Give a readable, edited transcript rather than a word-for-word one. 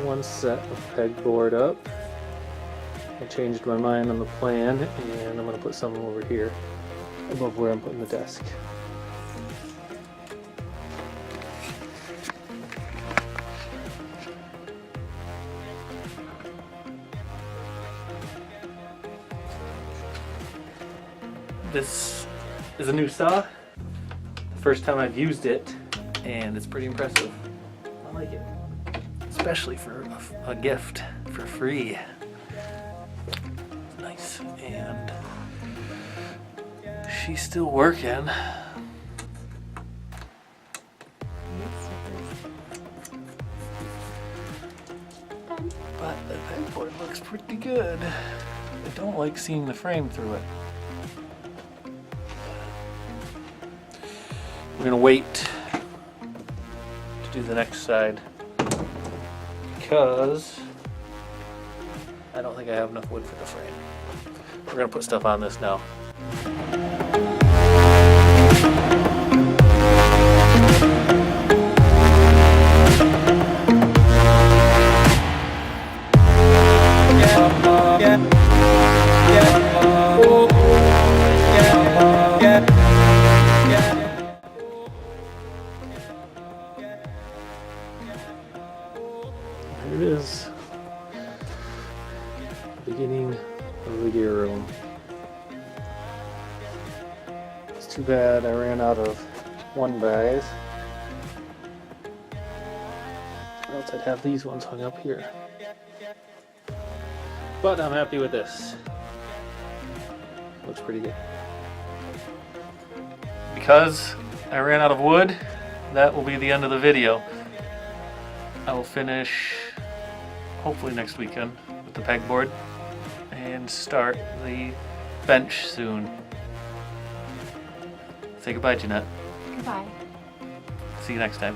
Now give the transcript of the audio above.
One set of pegboard up. I changed my mind on the plan and I'm going to put some over here above where I'm putting the desk. This is a new saw. The first time I've used it, and it's pretty impressive. I like it. Especially for a gift for free. Nice. And she's still working. But the pegboard looks pretty good. I don't like seeing the frame through it. We're gonna wait to do the next side because I don't think I have enough wood for the frame. We're gonna put stuff on this now. Here it is, beginning of the gear room. It's too bad I ran out of 1x, or else I'd have these ones hung up here. But I'm happy with this. Looks pretty good. Because I ran out of wood, that will be the end of the video. I will finish hopefully next weekend with the pegboard and start the bench soon. Say goodbye, Jeanette. Goodbye. See you next time.